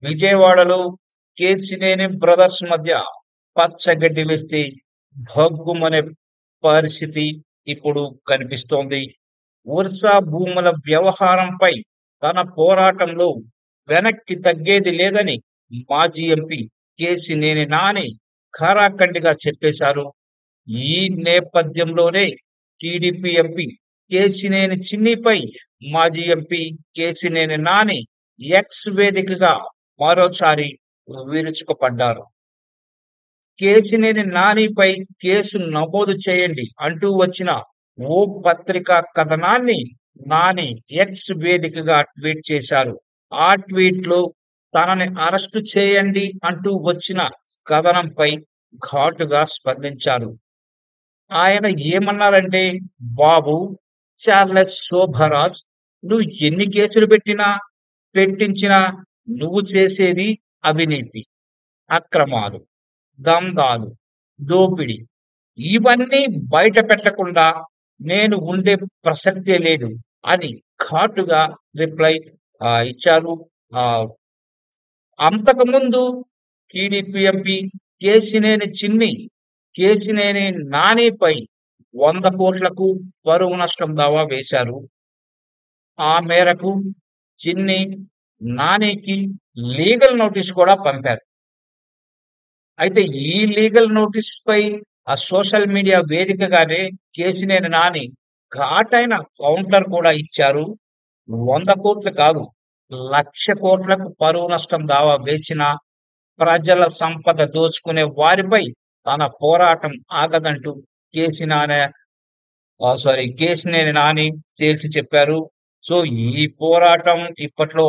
విజయవాడలో కేసినేని బ్రదర్స్ మధ్య పచ్చగడ్డి వేస్తే భగ్గుమనే పరిస్థితి ఇప్పుడు కనిపిస్తోంది. వర్షా భూముల వ్యవహారంపై తన పోరాటంలో వెనక్కి తగ్గేది లేదని మాజీ ఎంపీ కేసినేని నాని ఖరాఖండిగా చెప్పేశారు. ఈ నేపథ్యంలోనే టీడీపీ ఎంపీ కేసినేని చిన్నిపై మాజీ ఎంపీ కేసినేని నాని ఎక్స్ వేదికగా మరోసారి విరుచుకుపడ్డారు. కేసినేని నానిపై కేసు నమోదు చేయండి అంటూ వచ్చిన ఓ పత్రికా కథనాన్ని నాని ఎక్స్ వేదికగా ట్వీట్ చేశారు. ఆ ట్వీట్ లో తనని అరెస్టు చేయండి అంటూ వచ్చిన కథనంపై ఘాటుగా స్పందించారు. ఆయన ఏమన్నారంటే, బాబు చార్లెస్ శోభరాజ్, నువ్వు ఎన్ని కేసులు పెట్టించినా నువ్వు చేసేది అవినీతి, అక్రమాలు, దందాలు, దోపిడీ. ఇవన్నీ బయట పెట్టకుండా నేను ఉండే ప్రసక్తే లేదు అని ఘాటుగా రిప్లై ఇచ్చారు. ఆ అంతకుముందు టీడీపీ ఎంపీ కేసినేని చిన్ని కేసినేని నానిపై 100 కోట్లకు పరువు నష్టం దావా వేశారు. ఆ మేరకు చిన్ని నానికి లీగల్ నోటీస్ కూడా పంపారు. అయితే ఈ లీగల్ నోటీస్ పై ఆ సోషల్ మీడియా వేదికగానే కేసినేని నాని ఘాటైన కౌంటర్ కూడా ఇచ్చారు. 100 కోట్లు కాదు, 1,00,000 కోట్లకు పరువు నష్టం దావా వేసిన ప్రజల సంపద దోచుకునే వారిపై తన పోరాటం ఆగదంటూ కేసినేని నాని తేల్చి చెప్పారు. సో ఈ పోరాటం ఇప్పట్లో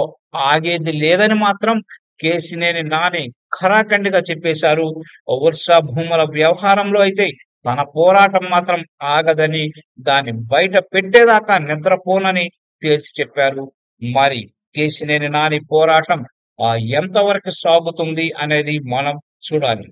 ఆగేది లేదని మాత్రం కేసినేని నాని ఖరాఖండిగా చెప్పేశారు. వర్షా భూముల వ్యవహారంలో అయితే తన పోరాటం మాత్రం ఆగదని, దాన్ని బయట పెట్టేదాకా నిద్రపోనని తేల్చి చెప్పారు. మరి కేసినేని నాని పోరాటం ఎంతవరకు సాగుతుంది అనేది మనం చూడాలి.